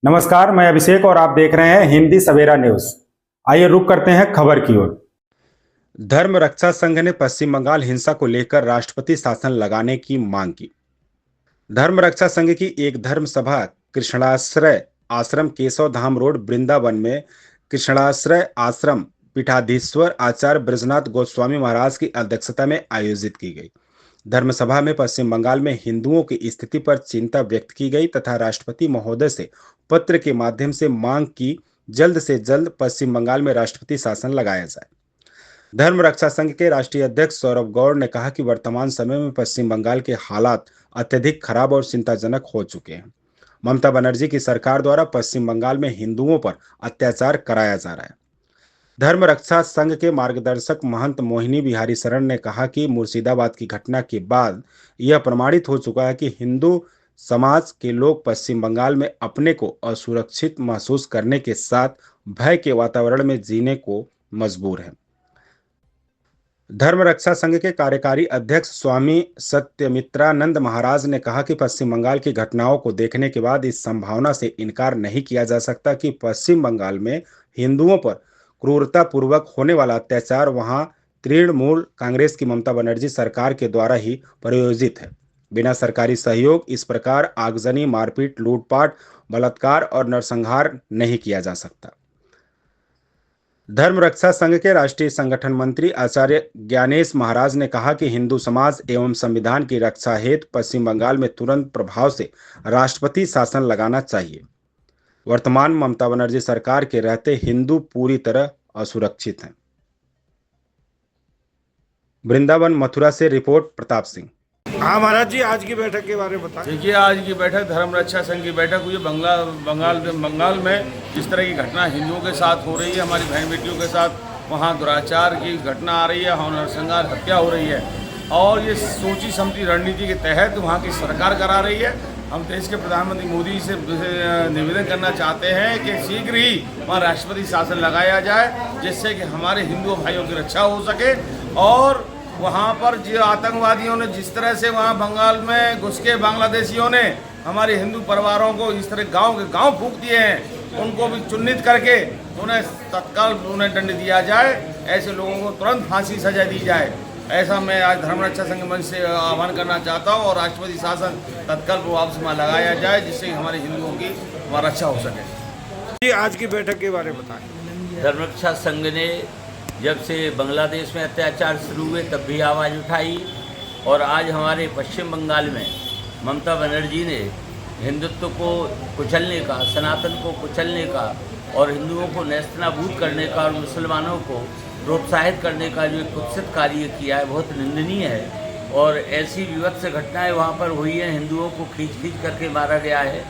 नमस्कार, मैं अभिषेक और आप देख रहे हैं हिंदी सवेरा न्यूज। आइए रुक करते हैं खबर की ओर। धर्म रक्षा संघ ने पश्चिम बंगाल हिंसा को लेकर राष्ट्रपति शासन लगाने की मांग की। धर्म रक्षा संघ की एक धर्म सभा कृष्णाश्रय आश्रम केशव धाम रोड वृंदावन में कृष्णाश्रय आश्रम पीठाधीश्वर आचार्य ब्रजनाथ गोस्वामी महाराज की अध्यक्षता में आयोजित की गई। धर्म सभा में पश्चिम बंगाल में हिंदुओं की स्थिति पर चिंता व्यक्त की गई तथा राष्ट्रपति महोदय से पत्र के माध्यम से मांग की जल्द से जल्द पश्चिम बंगाल में राष्ट्रपति शासन लगाया जाए। धर्म रक्षा संघ के राष्ट्रीय अध्यक्ष सौरभ गौड़ ने कहा कि वर्तमान समय में पश्चिम बंगाल के हालात अत्यधिक खराब और चिंताजनक हो चुके हैं। ममता बनर्जी की सरकार द्वारा पश्चिम बंगाल में हिंदुओं पर अत्याचार कराया जा रहा है। धर्म रक्षा संघ के मार्गदर्शक महंत मोहिनी बिहारी शरण ने कहा कि मुर्शिदाबाद की घटना के बाद यह प्रमाणित हो चुका है कि हिंदू समाज के लोग पश्चिम बंगाल में अपने को असुरक्षित महसूस करने के साथ भय के वातावरण में जीने को मजबूर हैं। धर्म रक्षा संघ के कार्यकारी अध्यक्ष स्वामी सत्यमित्रानंद महाराज ने कहा कि पश्चिम बंगाल की घटनाओं को देखने के बाद इस संभावना से इनकार नहीं किया जा सकता कि पश्चिम बंगाल में हिंदुओं पर क्रूरतापूर्वक होने वाला अत्याचार वहां तृणमूल कांग्रेस की ममता बनर्जी सरकार के द्वारा ही प्रायोजित है। बिना सरकारी सहयोग इस प्रकार आगजनी, मारपीट, लूटपाट, बलात्कार और नरसंहार नहीं किया जा सकता। धर्म रक्षा संघ के राष्ट्रीय संगठन मंत्री आचार्य ज्ञानेश महाराज ने कहा कि हिंदू समाज एवं संविधान की रक्षा हेतु पश्चिम बंगाल में तुरंत प्रभाव से राष्ट्रपति शासन लगाना चाहिए। वर्तमान ममता बनर्जी सरकार के रहते हिंदू पूरी तरह असुरक्षित हैं। वृंदावन मथुरा से रिपोर्ट प्रताप सिंह। हाँ महाराज जी, आज की बैठक के बारे में बताएं। देखिए, आज की बैठक धर्म रक्षा संघ की बैठक हुई है। बंगाल में जिस तरह की घटना हिंदुओं के साथ हो रही है, हमारी बहन बेटियों के साथ वहाँ दुराचार की घटना आ रही है, नरसंहार, हत्या हो रही है और ये सोची समझी रणनीति के तहत वहाँ की सरकार करा रही है। हम देश के प्रधानमंत्री मोदी जी से निवेदन करना चाहते हैं कि शीघ्र ही वहाँ राष्ट्रपति शासन लगाया जाए, जिससे कि हमारे हिंदू भाइयों की रक्षा हो सके। और वहाँ पर जो आतंकवादियों ने जिस तरह से वहाँ बंगाल में घुस के बांग्लादेशियों ने हमारे हिंदू परिवारों को इस तरह गांव के गांव फूंक दिए हैं, उनको भी चिन्हित करके उन्हें तत्काल दंड दिया जाए। ऐसे लोगों को तुरंत फांसी सजा दी जाए, ऐसा मैं आज धर्म रक्षा संघ मंच से आह्वान करना चाहता हूँ। और राष्ट्रपति शासन तत्काल प्रभाव से वहाँ लगाया जाए, जिससे हमारे हिंदुओं की वहाँ रक्षा हो सके। जी, आज की बैठक के बारे में बताएं। धर्म रक्षा संघ ने जब से बांग्लादेश में अत्याचार शुरू हुए तब भी आवाज़ उठाई और आज हमारे पश्चिम बंगाल में ममता बनर्जी ने हिंदुत्व को कुचलने का, सनातन को कुचलने का और हिंदुओं को नेस्तनाबूद करने का और मुसलमानों को प्रोत्साहित करने का जो एक कुत्सित कार्य किया है, बहुत निंदनीय है। और ऐसी विवत्स घटनाएं वहाँ पर हुई हैं, हिंदुओं को खींच करके मारा गया है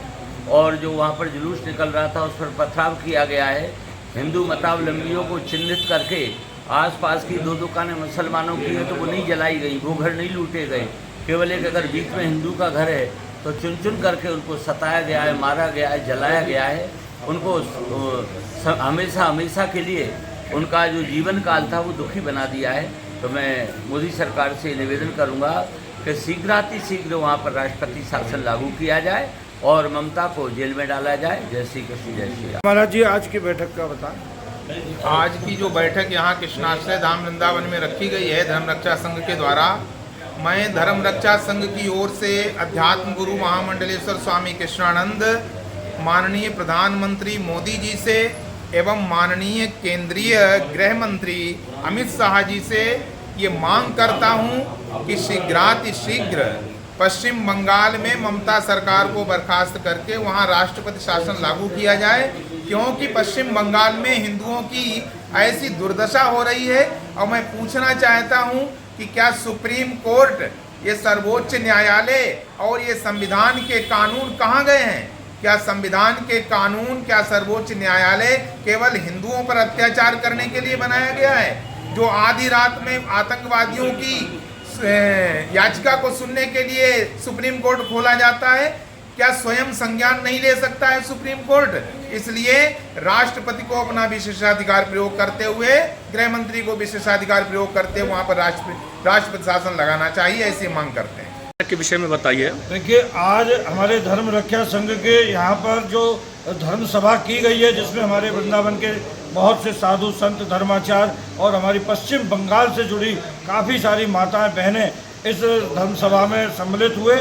और जो वहाँ पर जुलूस निकल रहा था उस पर पथराव किया गया है। हिंदू मतावलंबियों को चिन्हित करके आसपास की 2 दुकानें मुसलमानों की हैं तो वो नहीं जलाई गई, वो घर नहीं लूटे गए। केवल एक अगर बीच में हिंदू का घर है तो चुन चुन करके उनको सताया गया है, मारा गया है, जलाया गया है। उनको हमेशा के लिए उनका जो जीवन काल था वो दुखी बना दिया है। तो मैं मोदी सरकार से निवेदन करूंगा कि शीघ्र वहाँ पर राष्ट्रपति शासन लागू किया जाए और ममता को जेल में डाला जाए। जय श्री कृष्ण, जय श्री राम। महाराज जी, आज की बैठक का बताएं। आज की जो बैठक यहाँ कृष्णाश्रय धाम वृंदावन में रखी गई है धर्म रक्षा संघ के द्वारा, मैं धर्म रक्षा संघ की ओर से अध्यात्म गुरु महामंडलेश्वर स्वामी कृष्णानंद, माननीय प्रधानमंत्री मोदी जी से एवं माननीय केंद्रीय गृह मंत्री अमित शाह जी से ये मांग करता हूँ कि शीघ्र पश्चिम बंगाल में ममता सरकार को बर्खास्त करके वहाँ राष्ट्रपति शासन लागू किया जाए, क्योंकि पश्चिम बंगाल में हिंदुओं की ऐसी दुर्दशा हो रही है। और मैं पूछना चाहता हूँ कि क्या सुप्रीम कोर्ट, ये सर्वोच्च न्यायालय और ये संविधान के कानून कहाँ गए हैं? क्या संविधान के कानून, क्या सर्वोच्च न्यायालय केवल हिंदुओं पर अत्याचार करने के लिए बनाया गया है? जो आधी रात में आतंकवादियों की याचिका को सुनने के लिए सुप्रीम कोर्ट खोला जाता है, क्या स्वयं संज्ञान नहीं ले सकता है सुप्रीम कोर्ट? इसलिए राष्ट्रपति को अपना विशेषाधिकार प्रयोग करते हुए, गृह मंत्री को विशेषाधिकार प्रयोग करते हुए वहाँ पर राष्ट्रपति शासन लगाना चाहिए, ऐसी मांग करते हैं। के विषय में बताइए। देखिए, आज हमारे धर्म रक्षा संघ के यहाँ पर जो धर्म सभा की गई है, जिसमें हमारे वृंदावन के बहुत से साधु संत धर्माचार्य और हमारी पश्चिम बंगाल से जुड़ी काफ़ी सारी माताएं बहनें इस धर्म सभा में सम्मिलित हुए।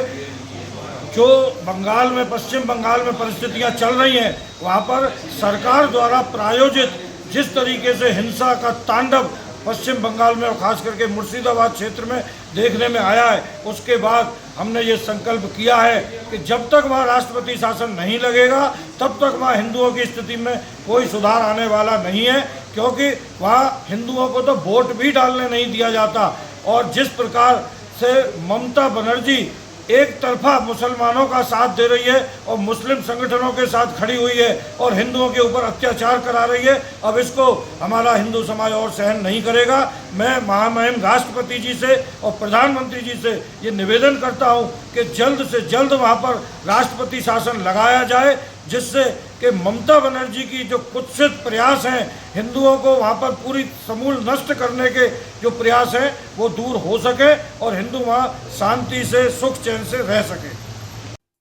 जो बंगाल में, पश्चिम बंगाल में परिस्थितियां चल रही हैं, वहाँ पर सरकार द्वारा प्रायोजित जिस तरीके से हिंसा का तांडव पश्चिम बंगाल में और खास करके मुर्शिदाबाद क्षेत्र में देखने में आया है, उसके बाद हमने ये संकल्प किया है कि जब तक वहाँ राष्ट्रपति शासन नहीं लगेगा तब तक वहाँ हिंदुओं की स्थिति में कोई सुधार आने वाला नहीं है, क्योंकि वहाँ हिंदुओं को तो वोट भी डालने नहीं दिया जाता। और जिस प्रकार से ममता बनर्जी एक तरफा मुसलमानों का साथ दे रही है और मुस्लिम संगठनों के साथ खड़ी हुई है और हिंदुओं के ऊपर अत्याचार करा रही है, अब इसको हमारा हिंदू समाज और सहन नहीं करेगा। मैं महामहिम राष्ट्रपति जी से और प्रधानमंत्री जी से ये निवेदन करता हूँ कि जल्द से जल्द वहाँ पर राष्ट्रपति शासन लगाया जाए, जिससे कि ममता बनर्जी की जो कुत्सित प्रयास हैं हिंदुओं को वहाँ पर पूरी समूल नष्ट करने के जो प्रयास हैं वो दूर हो सके और हिंदू वहाँ शांति से, सुख चैन से रह सके।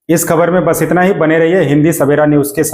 इस खबर में बस इतना ही। बने रहिए हिंदी सवेरा न्यूज़ के साथ।